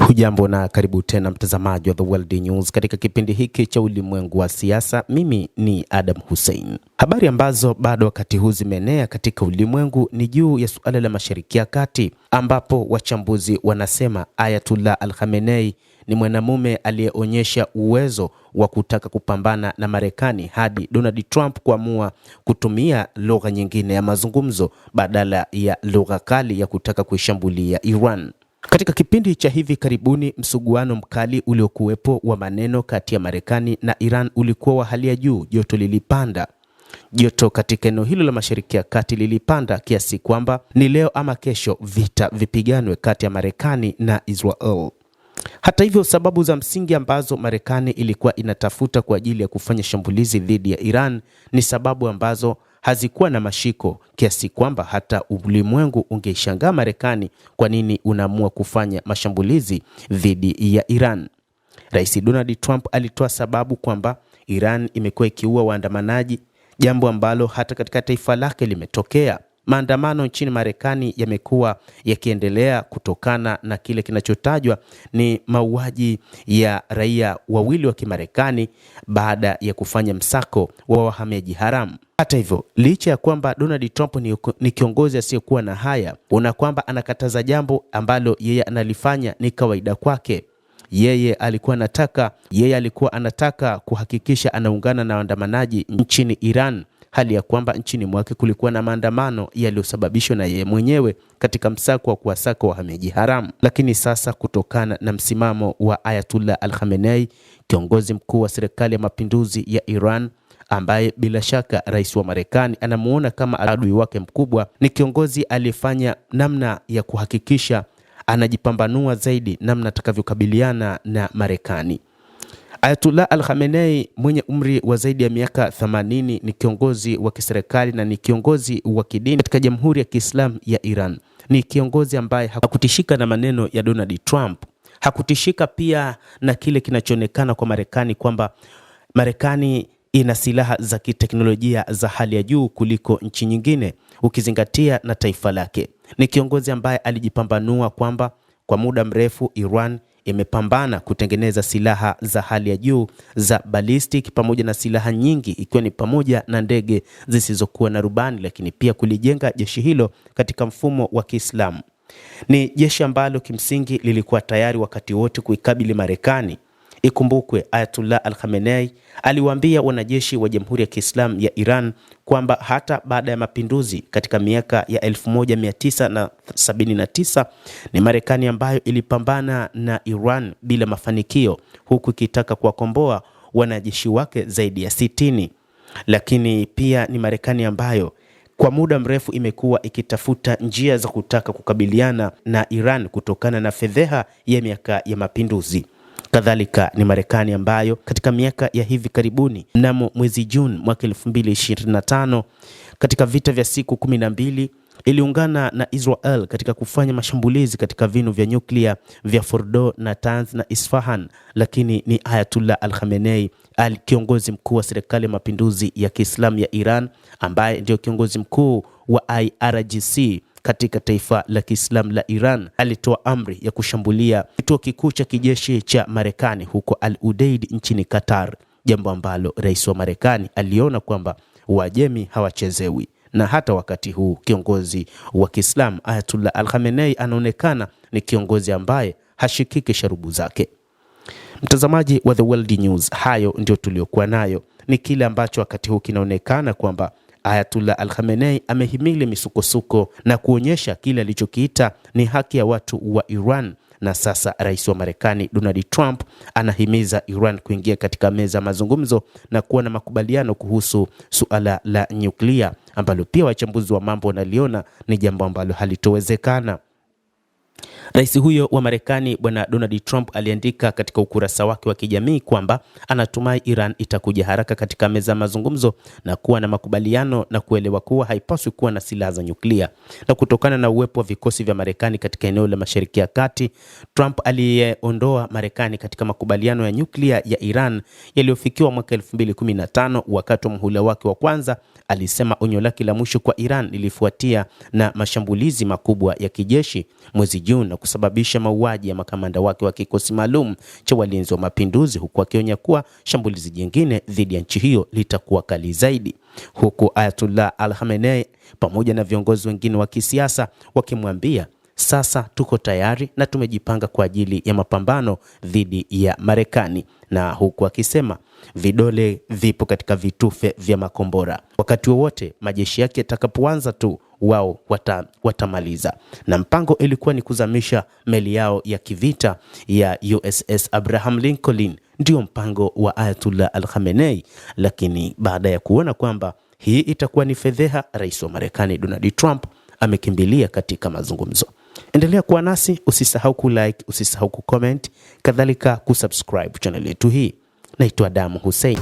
Hujambo na karibu tena mtazamaji wa The World News katika kipindi hiki cha ulimwengu wa siasa. Mimi ni Adam Hussein. Habari ambazo bado wakati huu zimeenea katika ulimwengu ni juu ya suala la Mashariki ya Kati, ambapo wachambuzi wanasema Ayatullah Al-Khamenei ni mwanamume aliyeonyesha uwezo wa kutaka kupambana na Marekani hadi Donald Trump kuamua kutumia lugha nyingine ya mazungumzo badala ya lugha kali ya kutaka kuishambulia Iran. Katika kipindi cha hivi karibuni, msuguano mkali uliokuwepo wa maneno kati ya Marekani na Iran ulikuwa wa hali ya juu. Joto lilipanda. Joto katika eneo hilo la Mashariki ya Kati lilipanda kiasi kwamba ni leo ama kesho vita vipiganwe kati ya Marekani na Israel. Hata hivyo, sababu za msingi ambazo Marekani ilikuwa inatafuta kwa ajili ya kufanya shambulizi dhidi ya Iran ni sababu ambazo hazikuwa na mashiko, kiasi kwamba hata ulimwengu ungeishangaa Marekani kwa nini unaamua kufanya mashambulizi dhidi ya Iran. Rais Donald Trump alitoa sababu kwamba Iran imekuwa ikiua waandamanaji, jambo ambalo hata katika taifa lake limetokea. Maandamano nchini Marekani yamekuwa yakiendelea kutokana na kile kinachotajwa ni mauaji ya raia wawili wa Kimarekani baada ya kufanya msako wa wahamiaji haramu. Hata hivyo, licha ya kwamba Donald Trump ni kiongozi asiyekuwa na haya, una kwamba anakataza jambo ambalo yeye analifanya ni kawaida kwake. Yeye alikuwa anataka kuhakikisha anaungana na waandamanaji nchini Iran, hali ya kwamba nchini mwake kulikuwa na maandamano yaliyosababishwa na yeye mwenyewe katika msako wa kuwasaka wahamiaji haramu. Lakini sasa, kutokana na msimamo wa Ayatullah Al-Khamenei, kiongozi mkuu wa serikali ya mapinduzi ya Iran, ambaye bila shaka rais wa Marekani anamuona kama adui wake mkubwa, ni kiongozi aliyefanya namna ya kuhakikisha anajipambanua zaidi namna atakavyokabiliana na Marekani. Ayatullah Al-Khamenei mwenye umri wa zaidi ya miaka 80 ni kiongozi wa kiserikali na ni kiongozi wa kidini katika Jamhuri ya Kiislamu ya Iran. Ni kiongozi ambaye hakutishika na maneno ya Donald Trump. Hakutishika pia na kile kinachoonekana kwa Marekani kwamba Marekani ina silaha za kiteknolojia za hali ya juu kuliko nchi nyingine ukizingatia na taifa lake. Ni kiongozi ambaye alijipambanua kwamba kwa muda mrefu Iran imepambana kutengeneza silaha za hali ya juu za ballistic pamoja na silaha nyingi, ikiwa ni pamoja na ndege zisizokuwa na rubani, lakini pia kulijenga jeshi hilo katika mfumo wa Kiislamu. Ni jeshi ambalo kimsingi lilikuwa tayari wakati wote kuikabili Marekani. Ikumbukwe Ayatullah Al-Khamenei aliwaambia wanajeshi wa Jamhuri ya Kiislamu ya Iran kwamba hata baada ya mapinduzi katika miaka ya 1979 ni Marekani ambayo ilipambana na Iran bila mafanikio, huku ikitaka kuwakomboa wanajeshi wake zaidi ya 60. Lakini pia ni Marekani ambayo kwa muda mrefu imekuwa ikitafuta njia za kutaka kukabiliana na Iran kutokana na fedheha ya miaka ya mapinduzi. Kadhalika ni Marekani ambayo katika miaka ya hivi karibuni, mnamo mwezi Juni mwaka 2025, katika vita vya siku 12 iliungana na Israel katika kufanya mashambulizi katika vinu vya nyuklia vya Fordo, Natanz na Isfahan. Lakini ni Ayatullah Al-Khamenei, kiongozi mkuu wa serikali ya mapinduzi ya Kiislamu ya Iran, ambaye ndio kiongozi mkuu wa IRGC katika taifa la Kiislamu la Iran, alitoa amri ya kushambulia kituo kikuu cha kijeshi cha Marekani huko Al Udeid nchini Qatar, jambo ambalo rais wa Marekani aliona kwamba Wajemi hawachezewi. Na hata wakati huu kiongozi wa Kiislamu Ayatullah Al-Khamenei anaonekana ni kiongozi ambaye hashikiki sharubu zake. Mtazamaji wa The World News, hayo ndio tuliokuwa nayo. Ni kile ambacho wakati huu kinaonekana kwamba Ayatullah Al-Khamenei amehimili misukosuko na kuonyesha kile alichokiita ni haki ya watu wa Iran. Na sasa rais wa Marekani Donald Trump anahimiza Iran kuingia katika meza mazungumzo na kuwa na makubaliano kuhusu suala la nyuklia, ambalo pia wachambuzi wa mambo wanaliona ni jambo ambalo halitowezekana. Rais huyo wa Marekani bwana Donald Trump aliandika katika ukurasa wake wa kijamii kwamba anatumai Iran itakuja haraka katika meza mazungumzo na kuwa na makubaliano na kuelewa kuwa haipaswi kuwa na silaha za nyuklia. Na kutokana na uwepo wa vikosi vya Marekani katika eneo la Mashariki ya Kati, Trump aliondoa Marekani katika makubaliano ya nyuklia ya Iran yaliyofikiwa mwaka 2015 wakati wa muhula wake wa kwanza. Alisema onyo lake la mwisho kwa Iran lilifuatia na mashambulizi makubwa ya kijeshi mwezi Juni na kusababisha mauaji ya makamanda wake wa kikosi maalum cha walinzi wa mapinduzi, huku akionya kuwa shambulizi jingine dhidi ya nchi hiyo litakuwa kali zaidi, huku Ayatollah Al-Khamenei pamoja na viongozi wengine wa kisiasa wakimwambia sasa tuko tayari na tumejipanga kwa ajili ya mapambano dhidi ya Marekani, na huku akisema vidole vipo katika vitufe vya makombora. Wakati wowote majeshi yake yatakapoanza tu wao watamaliza. Na mpango ilikuwa ni kuzamisha meli yao ya kivita ya USS Abraham Lincoln, ndio mpango wa Ayatollah Al-Khamenei. Lakini baada ya kuona kwamba hii itakuwa ni fedheha, rais wa Marekani Donald Trump amekimbilia katika mazungumzo. Endelea kuwa nasi, usisahau kulike, usisahau kucomment, kadhalika kusubscribe channel yetu hii. Naitwa Adam Hussein.